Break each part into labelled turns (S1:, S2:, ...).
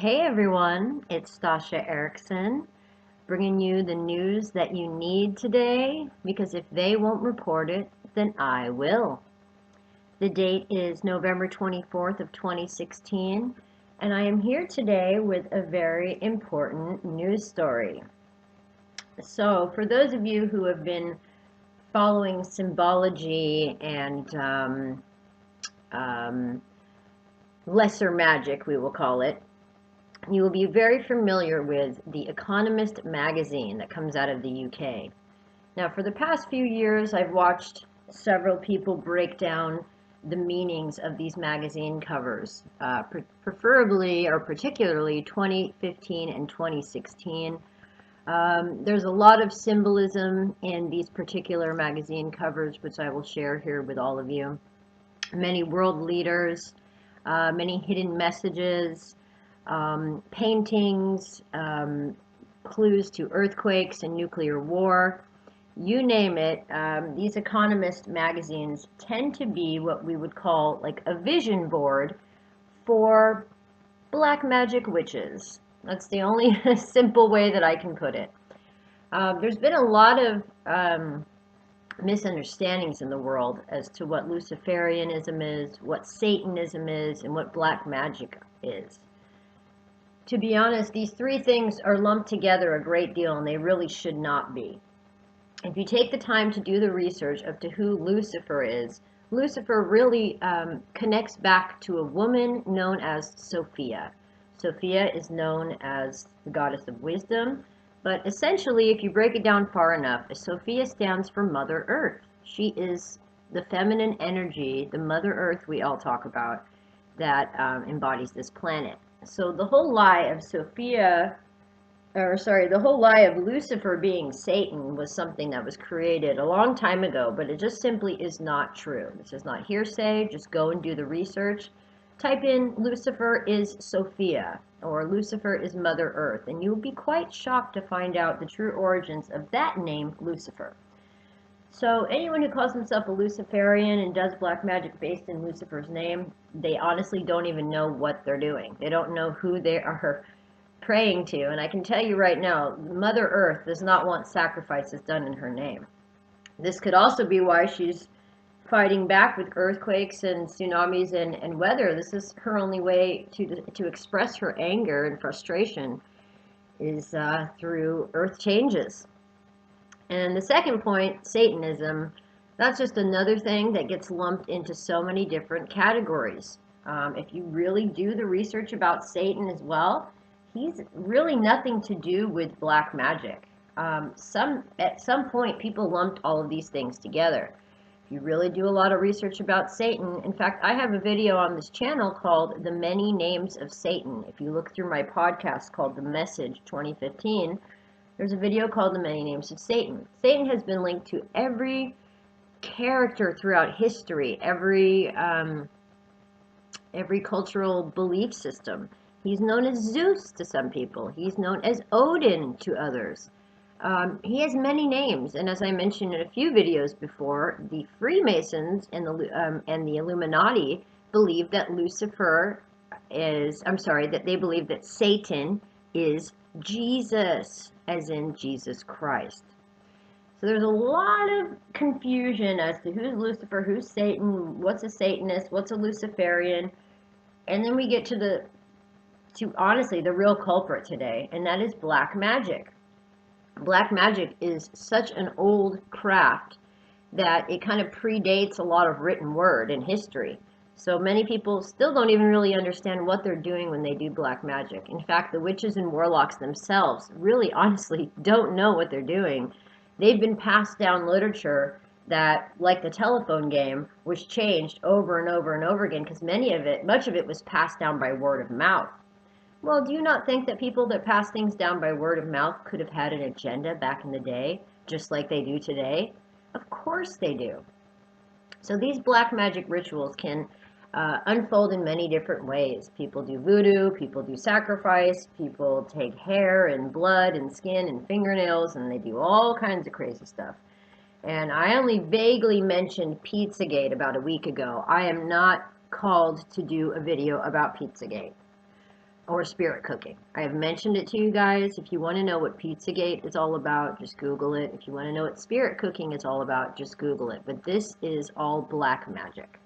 S1: Hey everyone, it's Stasha Eriksen, bringing you the news that you need today, because if they won't report it, then I will. The date is November 24th of 2016, and I am here today with a very important news story. So, for those of you who have been following symbology and lesser magic, we will call it, you will be very familiar with the Economist magazine that comes out of the UK. Now, for the past few years, I've watched several people break down the meanings of these magazine covers, preferably or particularly 2015 and 2016. There's a lot of symbolism in these particular magazine covers, which I will share here with all of you. Many world leaders, many hidden messages, paintings, clues to earthquakes and nuclear war, you name it. These Economist magazines tend to be what we would call like a vision board for black magic witches. That's the only simple way that I can put it. There's been a lot of misunderstandings in the world as to what Luciferianism is, what Satanism is, and what black magic is. To be honest, these three things are lumped together a great deal, and they really should not be. If you take the time to do the research of to who Lucifer is, Lucifer really connects back to a woman known as Sophia. Sophia is known as the goddess of wisdom, but essentially, if you break it down far enough, Sophia stands for Mother Earth. She is the feminine energy, the Mother Earth we all talk about, that embodies this planet. So the whole lie of the whole lie of Lucifer being Satan was something that was created a long time ago, but it just simply is not true. This is not hearsay. Just go and do the research. Type in Lucifer is Sophia or Lucifer is Mother Earth, and you'll be quite shocked to find out the true origins of that name, Lucifer. So anyone who calls himself a Luciferian and does black magic based in Lucifer's name, they honestly don't even know what they're doing. They don't know who they are praying to. And I can tell you right now, Mother Earth does not want sacrifices done in her name. This could also be why she's fighting back with earthquakes and tsunamis and weather. This is her only way to express her anger and frustration is through earth changes. And the second point, Satanism, that's just another thing that gets lumped into so many different categories. If you really do the research about Satan as well, he's really nothing to do with black magic. At some point, people lumped all of these things together. If you really do a lot of research about Satan, in fact, I have a video on this channel called The Many Names of Satan. If you look through my podcast called The Message 2015, there's a video called The Many Names of Satan. Satan has been linked to every character throughout history, every cultural belief system. He's known as Zeus to some people. He's known as Odin to others. He has many names, and as I mentioned in a few videos before, the Freemasons and the Illuminati believe that they believe that Satan is Jesus, as in Jesus Christ. So there's a lot of confusion as to who's Lucifer, who's Satan, what's a Satanist, what's a Luciferian, and then we get to honestly the real culprit today, and that is black magic. Black magic is such an old craft that it kind of predates a lot of written word in history. So many people still don't even really understand what they're doing when they do black magic. In fact, the witches and warlocks themselves really honestly don't know what they're doing. They've been passed down literature that, like the telephone game, was changed over and over and over again because much of it was passed down by word of mouth. Well, do you not think that people that pass things down by word of mouth could have had an agenda back in the day, just like they do today? Of course they do. So these black magic rituals can unfold in many different ways. People do voodoo, people do sacrifice, people take hair and blood and skin and fingernails, and they do all kinds of crazy stuff. And I only vaguely mentioned Pizzagate about a week ago. I am not called to do a video about Pizzagate. or spirit cooking. I have mentioned it to you guys. If you want to know what Pizzagate is all about, just Google it. If you want to know what spirit cooking is all about, just Google it. But this is all black magic.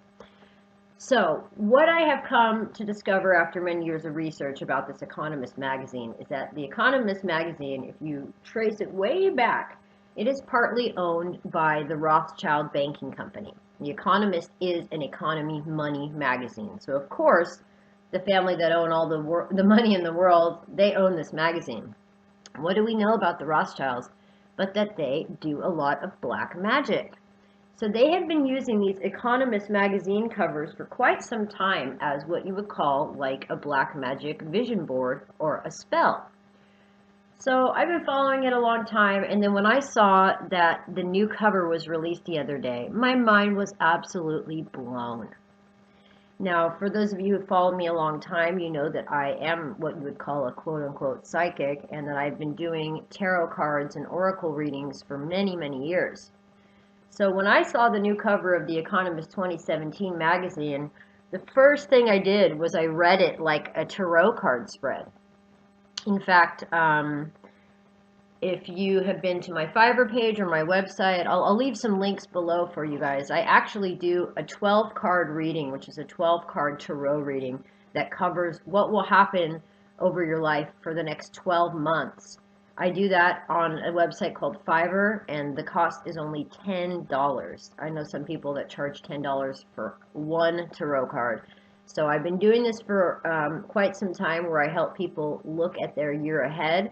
S1: So, what I have come to discover after many years of research about this Economist magazine is that the Economist magazine, if you trace it way back, it is partly owned by the Rothschild banking company. The Economist is an economy money magazine. So, of course, the family that own all the money in the world, they own this magazine. What do we know about the Rothschilds? But that they do a lot of black magic. So they have been using these Economist magazine covers for quite some time as what you would call like a black magic vision board or a spell. So I've been following it a long time, and then when I saw that the new cover was released the other day, my mind was absolutely blown. Now, for those of you who followed me a long time, you know that I am what you would call a quote-unquote psychic, and that I've been doing tarot cards and oracle readings for many, many years. So when I saw the new cover of the Economist 2017 magazine, the first thing I did was I read it like a tarot card spread. In fact, if you have been to my Fiverr page or my website, I'll leave some links below for you guys. I actually do a 12-card reading, which is a 12-card tarot reading that covers what will happen over your life for the next 12 months. I do that on a website called Fiverr, and the cost is only $10. I know some people that charge $10 for one tarot card. So I've been doing this for quite some time, where I help people look at their year ahead.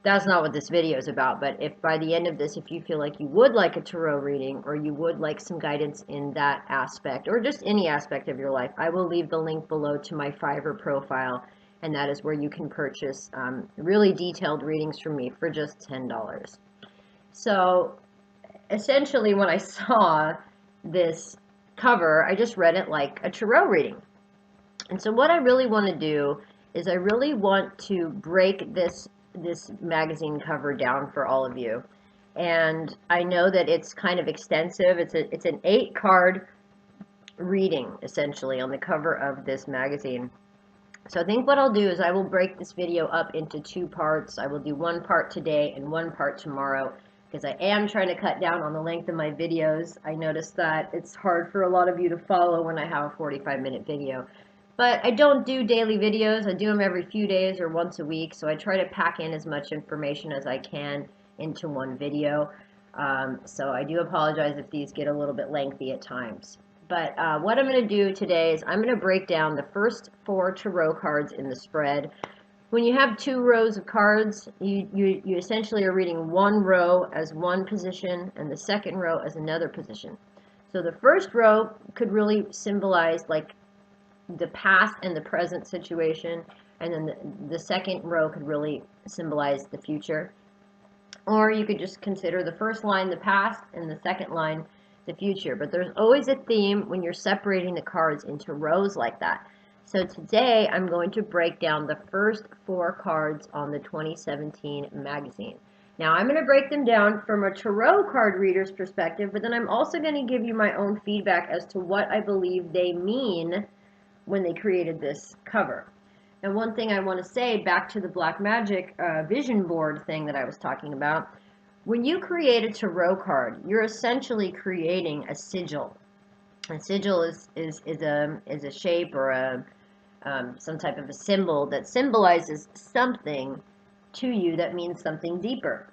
S1: That's not what this video is about, but if by the end of this, if you feel like you would like a tarot reading, or you would like some guidance in that aspect, or just any aspect of your life, I will leave the link below to my Fiverr profile, and that is where you can purchase really detailed readings from me for just $10. So essentially, when I saw this cover, I just read it like a tarot reading. And so what I really want to do is I really want to break this magazine cover down for all of you. And I know that it's kind of extensive. It's an 8-card reading, essentially, on the cover of this magazine. So I think what I'll do is I will break this video up into 2 parts. I will do 1 part today and 1 part tomorrow, because I am trying to cut down on the length of my videos. I noticed that it's hard for a lot of you to follow when I have a 45-minute video. But I don't do daily videos. I do them every few days or once a week, so I try to pack in as much information as I can into one video. So I do apologize if these get a little bit lengthy at times. But what I'm going to do today is I'm going to break down the first 4 tarot cards in the spread. When you have 2 rows of cards, you essentially are reading 1 row as one position and the second row as another position. So the first row could really symbolize like the past and the present situation, and then the second row could really symbolize the future. Or you could just consider the first line the past and the second line the future. But there's always a theme when you're separating the cards into rows like that. So today I'm going to break down the first 4 cards on the 2017 magazine. Now I'm going to break them down from a tarot card reader's perspective, but then I'm also going to give you my own feedback as to what I believe they mean when they created this cover. Now, one thing I want to say back to the black magic vision board thing that I was talking about, when you create a tarot card, you're essentially creating a sigil. A sigil is a shape or a some type of a symbol that symbolizes something to you that means something deeper.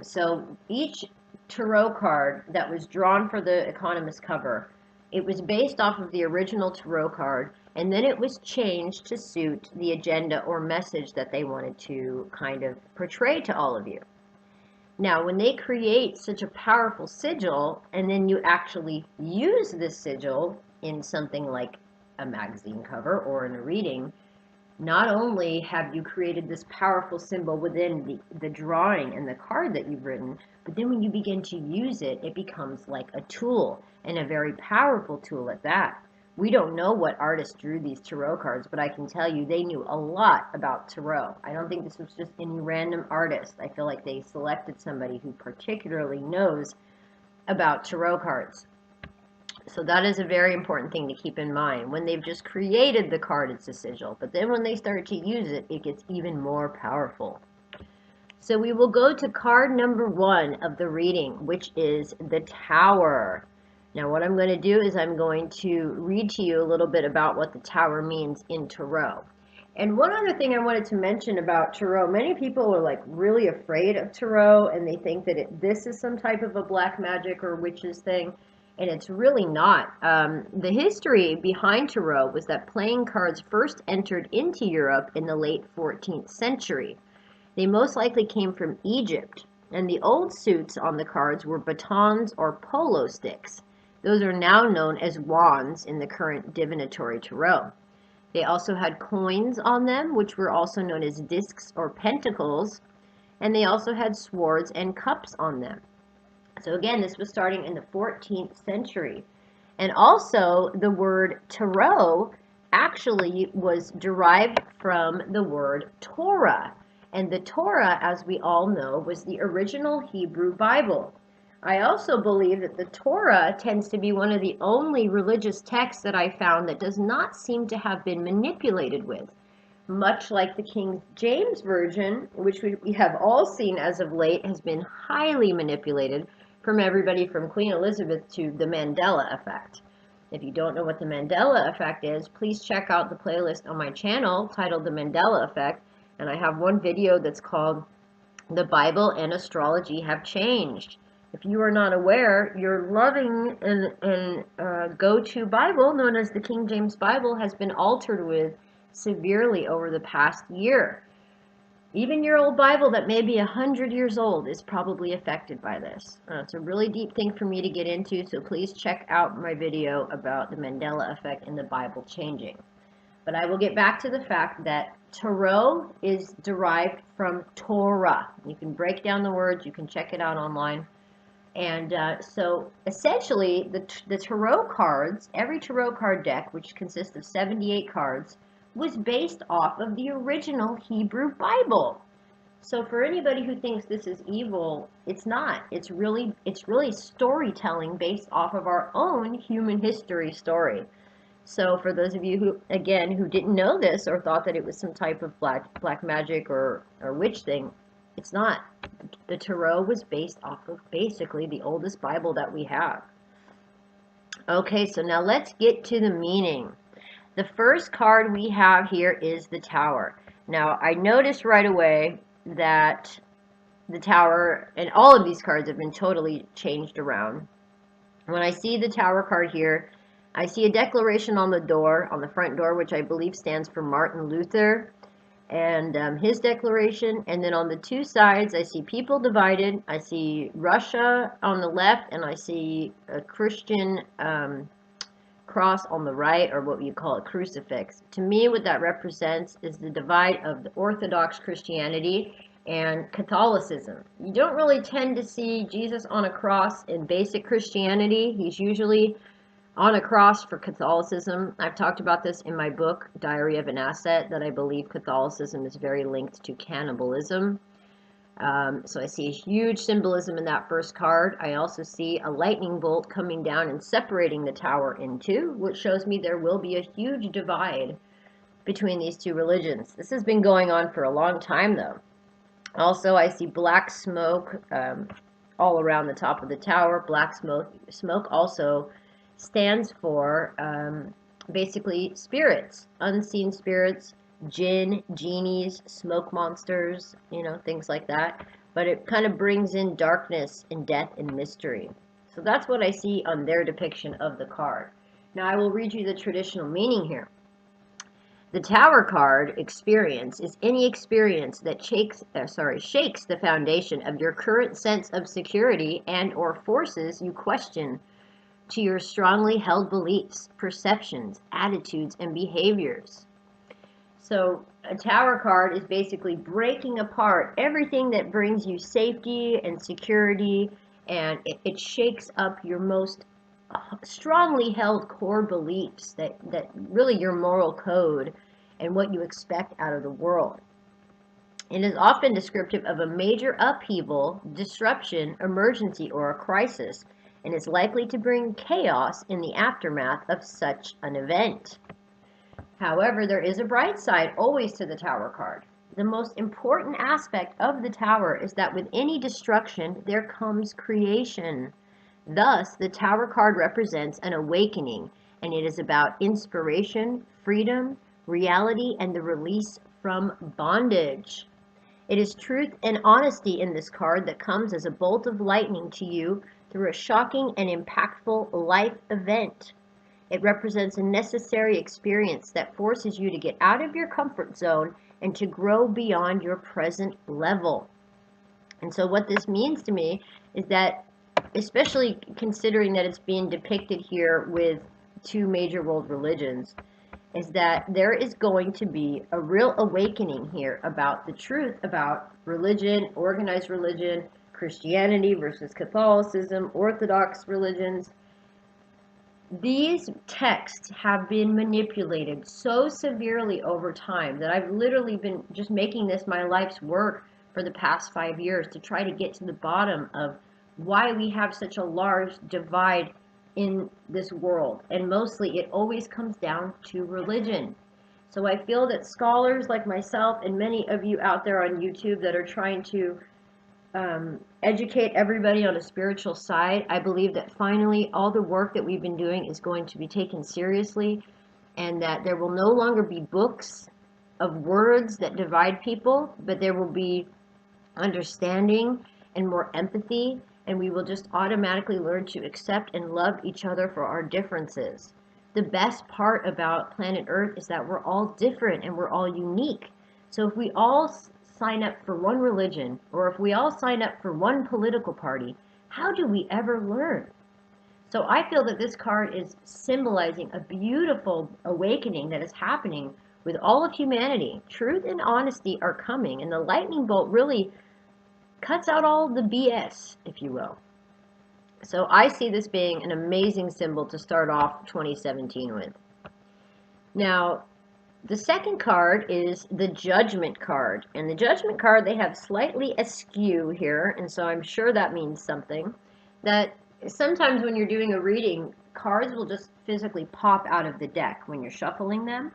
S1: So each tarot card that was drawn for the Economist cover, it was based off of the original tarot card, and then it was changed to suit the agenda or message that they wanted to kind of portray to all of you. Now, when they create such a powerful sigil, and then you actually use this sigil in something like a magazine cover or in a reading, not only have you created this powerful symbol within the drawing and the card that you've written, but then when you begin to use it, it becomes like a tool, and a very powerful tool at that. We don't know what artist drew these tarot cards, but I can tell you they knew a lot about tarot. I don't think this was just any random artist. I feel like they selected somebody who particularly knows about tarot cards. So that is a very important thing to keep in mind. When they've just created the card, it's a sigil. But then when they start to use it, it gets even more powerful. So we will go to card number 1 of the reading, which is the Tower. Now what I'm going to do is I'm going to read to you a little bit about what the Tower means in Tarot. And one other thing I wanted to mention about Tarot, many people are like really afraid of Tarot and they think that this is some type of a black magic or witches thing, and it's really not. The history behind Tarot was that playing cards first entered into Europe in the late 14th century. They most likely came from Egypt, and the old suits on the cards were batons or polo sticks. Those are now known as wands in the current divinatory tarot. They also had coins on them, which were also known as discs or pentacles, and they also had swords and cups on them. So again, this was starting in the 14th century. And also, the word tarot actually was derived from the word Torah. And the Torah, as we all know, was the original Hebrew Bible. I also believe that the Torah tends to be one of the only religious texts that I found that does not seem to have been manipulated with. Much like the King James Version, which we have all seen as of late, has been highly manipulated from everybody from Queen Elizabeth to the Mandela effect. If you don't know what the Mandela effect is, please check out the playlist on my channel titled The Mandela Effect. And I have one video that's called The Bible and Astrology Have Changed. If you are not aware, your loving and go-to Bible, known as the King James Bible, has been altered with severely over the past year. Even your old Bible that may be 100 years old is probably affected by this. It's a really deep thing for me to get into, so please check out my video about the Mandela effect and the Bible changing. But I will get back to the fact that Tarot is derived from Torah. You can break down the words, you can check it out online. And so essentially the Tarot cards, every Tarot card deck, which consists of 78 cards, was based off of the original Hebrew Bible. So for anybody who thinks this is evil, it's not. It's really storytelling based off of our own human history story. So for those of you who, again, who didn't know this or thought that it was some type of black magic or witch thing, it's not. The Tarot was based off of basically the oldest Bible that we have. Okay, so now let's get to the meaning. The first card we have here is the Tower. Now, I noticed right away that the Tower, and all of these cards have been totally changed around. When I see the Tower card here, I see a declaration on the door, on the front door, which I believe stands for Martin Luther, and his declaration. And then on the two sides, I see people divided. I see Russia on the left, and I see a Christian cross on the right, or what you call a crucifix. To me, what that represents is the divide of the Orthodox Christianity and Catholicism. You don't really tend to see Jesus on a cross in basic Christianity. He's usually on a cross for Catholicism. I've talked about this in my book, Diary of an Asset, that I believe Catholicism is very linked to cannibalism. So I see a huge symbolism in that first card. I also see a lightning bolt coming down and separating the Tower in two, which shows me there will be a huge divide between these two religions. This has been going on for a long time, though. Also, I see black smoke all around the top of the Tower. Black smoke also stands for basically spirits, unseen spirits, jinn, genies, smoke monsters, things like that. But it kind of brings in darkness and death and mystery. So that's what I see on their depiction of the card. Now I will read you the traditional meaning here. The Tower card experience is any experience that shakes the foundation of your current sense of security and or forces you question to your strongly held beliefs, perceptions, attitudes, and behaviors. So a Tower card is basically breaking apart everything that brings you safety and security, and it shakes up your most strongly held core beliefs, that really your moral code and what you expect out of the world. It is often descriptive of a major upheaval, disruption, emergency, or a crisis. and is likely to bring chaos in the aftermath of such an event. However, there is a bright side always to the Tower card. The most important aspect of the Tower is that with any destruction, there comes creation. Thus, the Tower card represents an awakening, and it is about inspiration, freedom, reality, and the release from bondage. It is truth and honesty in this card that comes as a bolt of lightning to you through a shocking and impactful life event. It represents a necessary experience that forces you to get out of your comfort zone and to grow beyond your present level. And so what this means to me is that, especially considering that it's being depicted here with two major world religions, is that there is going to be a real awakening here about the truth about religion, organized religion, Christianity versus Catholicism, Orthodox religions. These texts have been manipulated so severely over time that I've literally been just making this my life's work for the past 5 years to try to get to the bottom of why we have such a large divide in this world. And mostly it always comes down to religion. So I feel that scholars like myself and many of you out there on YouTube that are trying to educate everybody on a spiritual side, I believe that finally all the work that we've been doing is going to be taken seriously, and that there will no longer be books of words that divide people, but there will be understanding and more empathy, and we will just automatically learn to accept and love each other for our differences. The best part about planet Earth is that we're all different and we're all unique. So if we all sign up for one religion, or if we all sign up for one political party, how do we ever learn? So I feel that this card is symbolizing a beautiful awakening that is happening with all of humanity. Truth and honesty are coming, and the lightning bolt really cuts out all the BS, if you will. So I see this being an amazing symbol to start off 2017 with. Now, the second card is the Judgment card. And the Judgment card, they have slightly askew here, and so I'm sure that means something. That sometimes when you're doing a reading, cards will just physically pop out of the deck when you're shuffling them.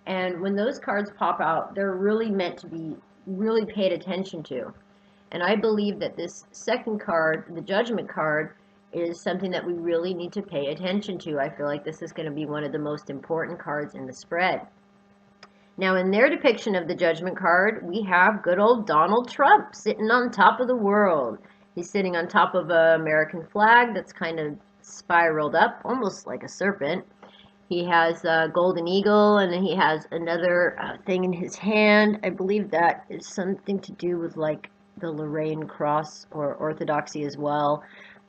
S1: And when those cards pop out, they're really meant to be really paid attention to. And I believe that this second card, the Judgment card, is something that we really need to pay attention to. I feel like this is going to be one of the most important cards in the spread. Now, in their depiction of the Judgment card, we have good old Donald Trump sitting on top of the world. He's sitting on top of an American flag that's kind of spiraled up, almost like a serpent. He has a golden eagle, and then he has another thing in his hand. I believe that is something to do with like the Lorraine cross or orthodoxy as well.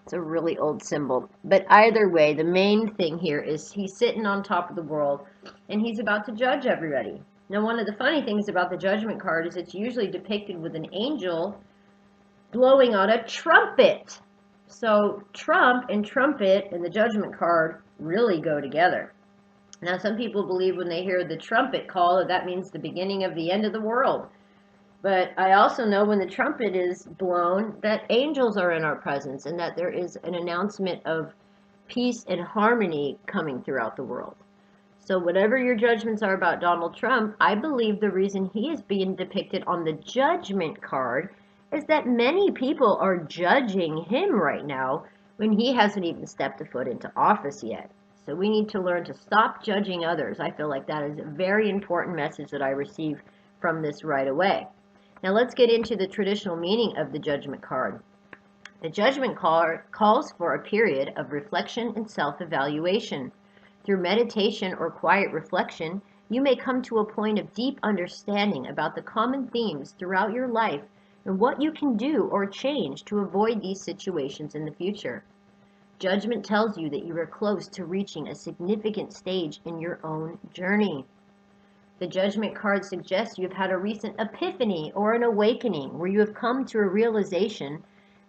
S1: It's a really old symbol. But either way, the main thing here is he's sitting on top of the world, and he's about to judge everybody. Now, one of the funny things about the Judgment card is it's usually depicted with an angel blowing on a trumpet. So Trump and trumpet and the Judgment card really go together. Now, some people believe when they hear the trumpet call that that means the beginning of the end of the world. But I also know when the trumpet is blown that angels are in our presence and that there is an announcement of peace and harmony coming throughout the world. So whatever your judgments are about Donald Trump, I believe the reason he is being depicted on the Judgment card is that many people are judging him right now when he hasn't even stepped a foot into office yet. So we need to learn to stop judging others. I feel like that is a very important message that I receive from this right away. Now let's get into the traditional meaning of the Judgment card. The Judgment card calls for a period of reflection and self-evaluation. Through meditation or quiet reflection, you may come to a point of deep understanding about the common themes throughout your life and what you can do or change to avoid these situations in the future. Judgment tells you that you are close to reaching a significant stage in your own journey. The Judgment card suggests you have had a recent epiphany or an awakening where you have come to a realization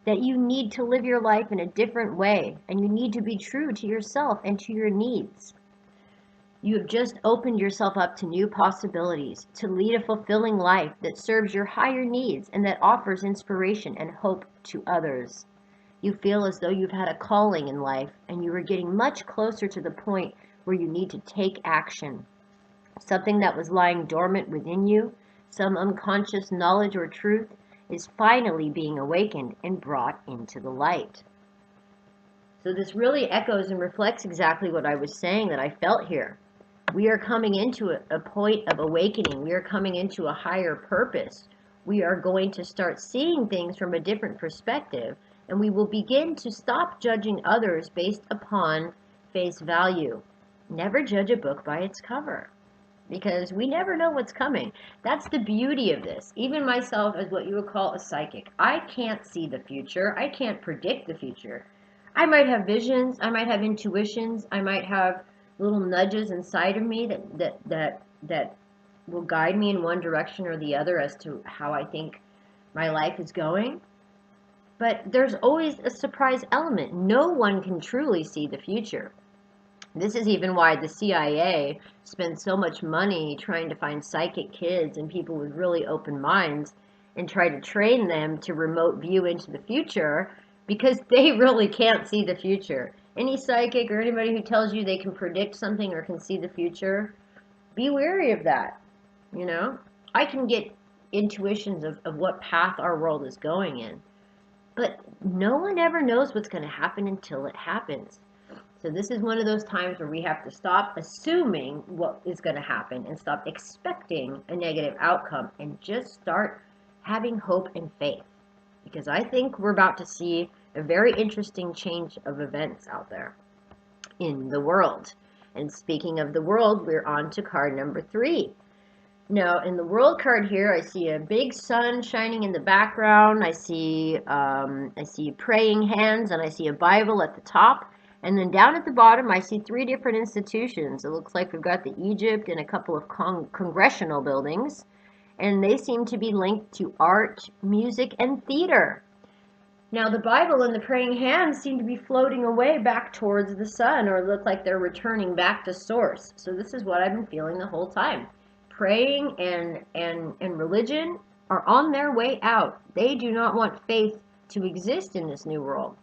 S1: that you need to live your life in a different way, and you need to be true to yourself and to your needs. You have just opened yourself up to new possibilities, to lead a fulfilling life that serves your higher needs and that offers inspiration and hope to others. You feel as though you've had a calling in life and you are getting much closer to the point where you need to take action. Something that was lying dormant within you, some unconscious knowledge or truth, is finally being awakened and brought into the light. So this really echoes and reflects exactly what I was saying that I felt here. We are coming into a point of awakening. We are coming into a higher purpose. We are going to start seeing things from a different perspective, and we will begin to stop judging others based upon face value. Never judge a book by its cover, because we never know what's coming. That's the beauty of this. Even myself, as what you would call a psychic, I can't see the future. I can't predict the future. I might have visions, I might have intuitions, I might have little nudges inside of me that will guide me in one direction or the other as to how I think my life is going. But there's always a surprise element. No one can truly see the future. This is even why the CIA spends so much money trying to find psychic kids and people with really open minds and try to train them to remote view into the future, because they really can't see the future. Any psychic or anybody who tells you they can predict something or can see the future, be wary of that. You know, I can get intuitions of what path our world is going in, but no one ever knows what's going to happen until it happens. So this is one of those times where we have to stop assuming what is going to happen and stop expecting a negative outcome and just start having hope and faith. Because I think we're about to see a very interesting change of events out there in the world. And speaking of the world, we're on to card number 3. Now, in the world card here, I see a big sun shining in the background. I see praying hands, and I see a Bible at the top. And then down at the bottom, I see 3 different institutions. It looks like we've got the Egypt and a couple of congressional buildings. And they seem to be linked to art, music, and theater. Now, the Bible and the praying hands seem to be floating away back towards the sun, or look like they're returning back to source. So this is what I've been feeling the whole time. Praying and religion are on their way out. They do not want faith to exist in this new world.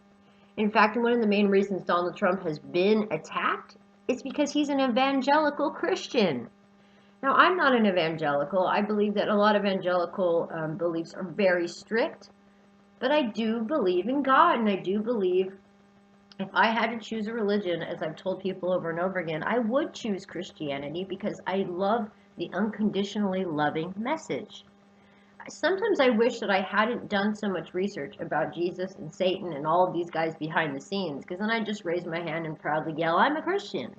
S1: In fact, one of the main reasons Donald Trump has been attacked is because he's an evangelical Christian. Now, I'm not an evangelical. I believe that a lot of evangelical beliefs are very strict, but I do believe in God, and I do believe if I had to choose a religion, as I've told people over and over again, I would choose Christianity because I love the unconditionally loving message. Sometimes I wish that I hadn't done so much research about Jesus and Satan and all of these guys behind the scenes, because then I'd just raise my hand and proudly yell, I'm a Christian.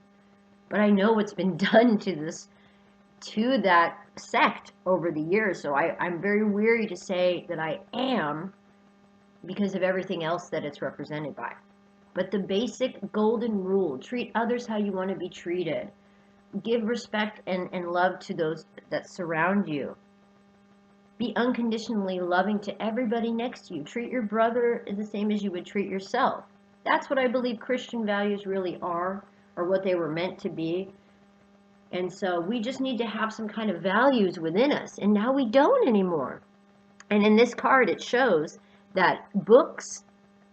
S1: But I know what's been done to that sect over the years, so I'm very weary to say that I am because of everything else that it's represented by. But the basic golden rule, treat others how you want to be treated. Give respect and love to those that surround you. Be unconditionally loving to everybody next to you. Treat your brother the same as you would treat yourself. That's what I believe Christian values really are, or what they were meant to be. And so we just need to have some kind of values within us, and now we don't anymore. And in this card, it shows that books,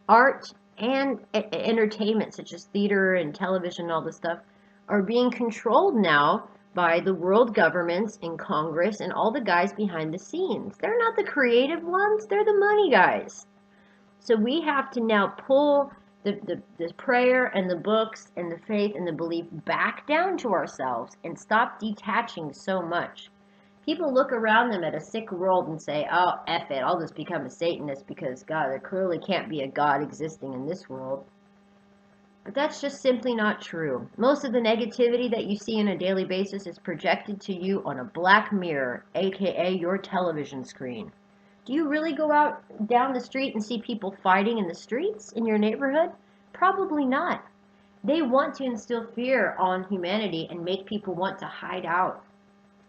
S1: art, and entertainment, such as theater and television and all this stuff, are being controlled now by the world governments and Congress and all the guys behind the scenes. They're not the creative ones, they're the money guys. So we have to now pull the prayer and the books and the faith and the belief back down to ourselves and stop detaching so much. People look around them at a sick world and say, oh, F it, I'll just become a Satanist because, God, there clearly can't be a God existing in this world. But that's just simply not true. Most of the negativity that you see on a daily basis is projected to you on a black mirror, aka your television screen. Do you really go out down the street and see people fighting in the streets in your neighborhood? Probably not. They want to instill fear on humanity and make people want to hide out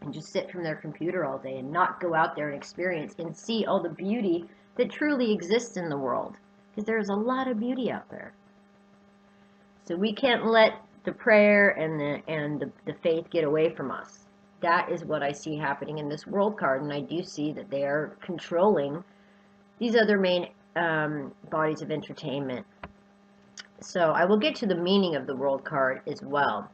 S1: and just sit from their computer all day and not go out there and experience and see all the beauty that truly exists in the world. Because there's a lot of beauty out there. So we can't let the prayer and the faith get away from us. That is what I see happening in this world card, and I do see that they are controlling these other main bodies of entertainment. So I will get to the meaning of the World card as well.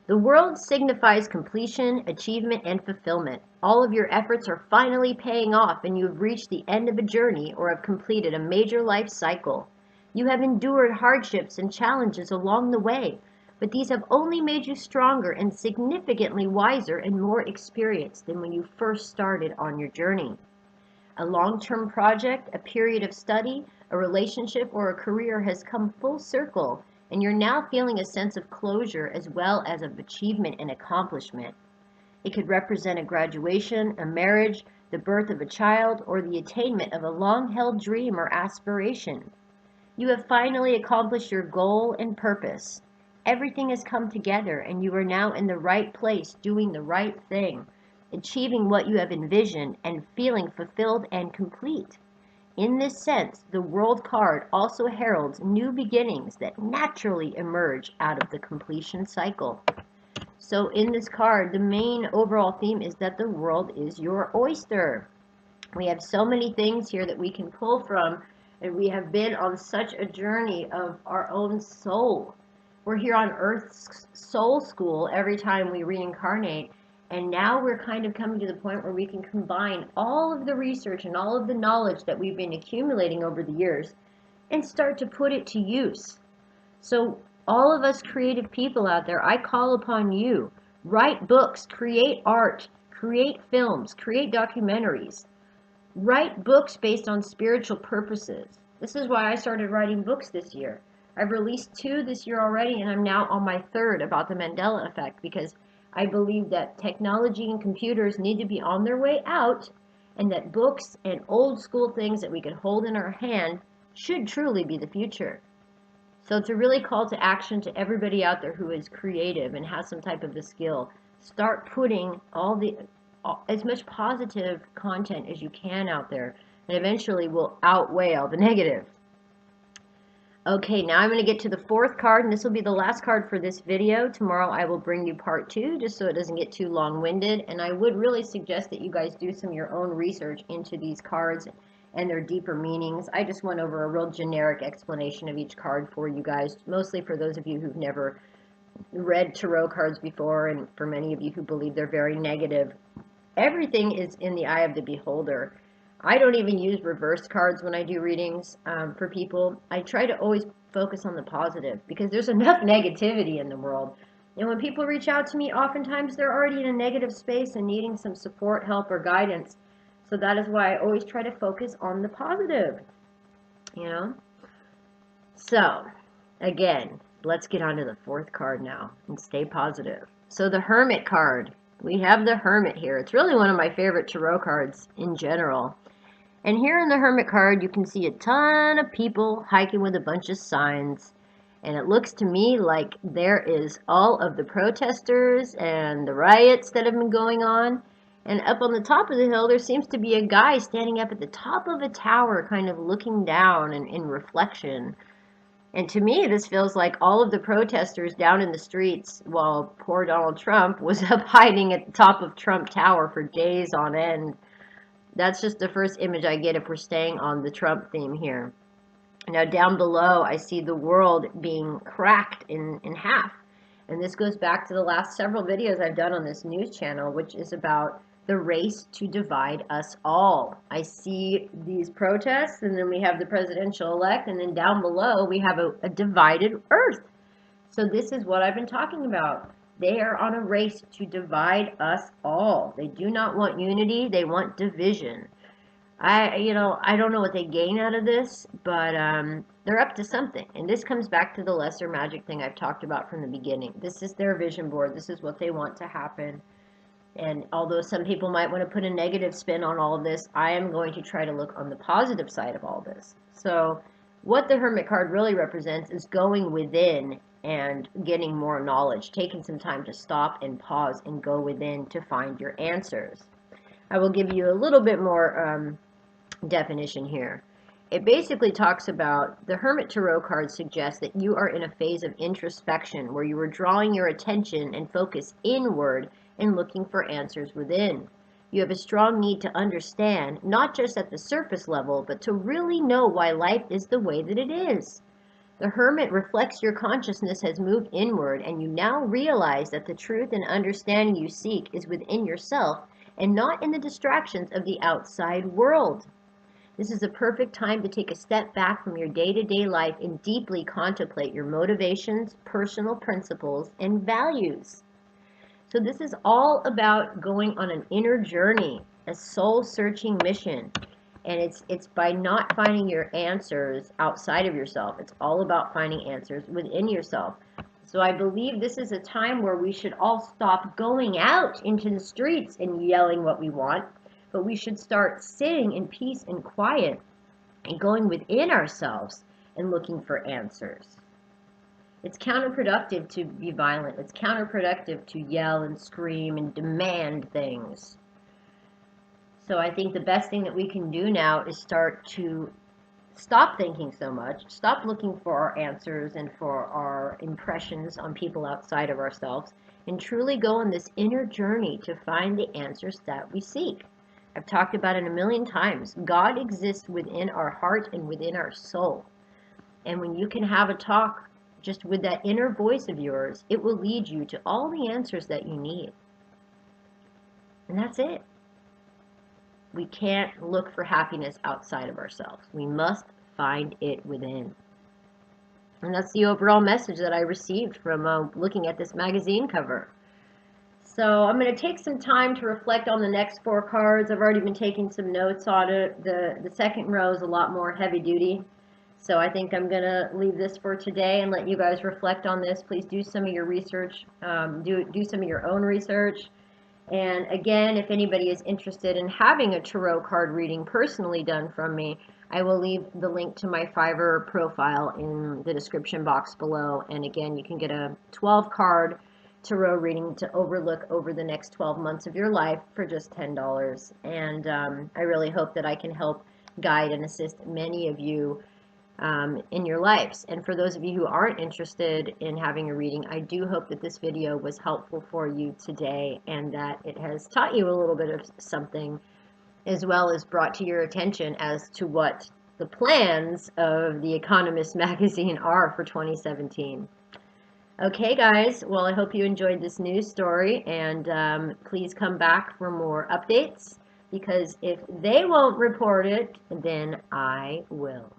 S1: The world signifies completion, achievement, and fulfillment. All of your efforts are finally paying off and you have reached the end of a journey or have completed a major life cycle. You have endured hardships and challenges along the way, but these have only made you stronger and significantly wiser and more experienced than when you first started on your journey. A long-term project, a period of study, a relationship, or a career has come full circle, and you're now feeling a sense of closure as well as of achievement and accomplishment. It could represent a graduation, a marriage, the birth of a child, or the attainment of a long-held dream or aspiration. You have finally accomplished your goal and purpose. Everything has come together, and you are now in the right place doing the right thing, achieving what you have envisioned, and feeling fulfilled and complete. In this sense, the World card also heralds new beginnings that naturally emerge out of the completion cycle. So in this card, the main overall theme is that the world is your oyster. We have so many things here that we can pull from, and we have been on such a journey of our own soul. We're here on Earth's soul school every time we reincarnate. And now we're kind of coming to the point where we can combine all of the research and all of the knowledge that we've been accumulating over the years and start to put it to use. So all of us creative people out there, I call upon you. Write books, create art, create films, create documentaries. Write books based on spiritual purposes. This is why I started writing books this year. I've released 2 this year already, and I'm now on my 3rd about the Mandela effect, because I believe that technology and computers need to be on their way out, and that books and old school things that we can hold in our hand should truly be the future. So it's a really call to action to everybody out there who is creative and has some type of the skill. Start putting as much positive content as you can out there, and eventually will outweigh all the negative. Okay, now I'm going to get to the 4th card, and this will be the last card for this video. Tomorrow I will bring you part 2, just so it doesn't get too long-winded, and I would really suggest that you guys do some of your own research into these cards and their deeper meanings. I just went over a real generic explanation of each card for you guys, mostly for those of you who've never read tarot cards before, and for many of you who believe they're very negative. Everything is in the eye of the beholder. I don't even use reverse cards when I do readings for people. I try to always focus on the positive, because there's enough negativity in the world. And when people reach out to me, oftentimes they're already in a negative space and needing some support, help, or guidance. So that is why I always try to focus on the positive, you know? So, again, let's get on to the 4th card now and stay positive. So the Hermit card. We have the Hermit here. It's really one of my favorite tarot cards in general. And here in the Hermit card, you can see a ton of people hiking with a bunch of signs. And it looks to me like there is all of the protesters and the riots that have been going on. And up on the top of the hill, there seems to be a guy standing up at the top of a tower, kind of looking down and in reflection. And to me, this feels like all of the protesters down in the streets while poor Donald Trump was up hiding at the top of Trump Tower for days on end. That's just the first image I get if we're staying on the Trump theme here. Now down below, I see the world being cracked in half. And this goes back to the last several videos I've done on this news channel, which is about the race to divide us all. I see these protests, and then we have the presidential elect, and then down below we have a divided earth. So this is what I've been talking about. They are on a race to divide us all. They do not want unity, they want division. I don't know what they gain out of this, but they're up to something. And this comes back to the lesser magic thing I've talked about from the beginning. This is their vision board. This is what they want to happen. And although some people might want to put a negative spin on all of this, I am going to try to look on the positive side of all this. So what the Hermit card really represents is going within and getting more knowledge, taking some time to stop and pause and go within to find your answers. I will give you a little bit more definition here. It basically talks about, the Hermit Tarot card suggests that you are in a phase of introspection where you are drawing your attention and focus inward and looking for answers within. You have a strong need to understand, not just at the surface level, but to really know why life is the way that it is. The Hermit reflects your consciousness has moved inward, and you now realize that the truth and understanding you seek is within yourself and not in the distractions of the outside world. This is a perfect time to take a step back from your day-to-day life and deeply contemplate your motivations, personal principles, and values. So this is all about going on an inner journey, a soul-searching mission. And it's by not finding your answers outside of yourself. It's all about finding answers within yourself. So I believe this is a time where we should all stop going out into the streets and yelling what we want, but we should start sitting in peace and quiet and going within ourselves and looking for answers. It's counterproductive to be violent. It's counterproductive to yell and scream and demand things. So I think the best thing that we can do now is start to stop thinking so much, stop looking for our answers and for our impressions on people outside of ourselves, and truly go on this inner journey to find the answers that we seek. I've talked about it a million times. God exists within our heart and within our soul. And when you can have a talk just with that inner voice of yours, it will lead you to all the answers that you need. And that's it. We can't look for happiness outside of ourselves. We must find it within. And that's the overall message that I received from looking at this magazine cover. So I'm going to take some time to reflect on the next 4 cards. I've already been taking some notes on it. The second row is a lot more heavy duty. So I think I'm going to leave this for today and let you guys reflect on this. Please do some of your research. Do some of your own research. And again, if anybody is interested in having a tarot card reading personally done from me, I will leave the link to my Fiverr profile in the description box below. And again, you can get a 12-card tarot reading to overlook over the next 12 months of your life for just $10. And I really hope that I can help guide and assist many of you in your lives. And for those of you who aren't interested in having a reading, I do hope that this video was helpful for you today and that it has taught you a little bit of something, as well as brought to your attention as to what the plans of the Economist magazine are for 2017. Okay guys, well I hope you enjoyed this news story, and please come back for more updates, because if they won't report it, then I will.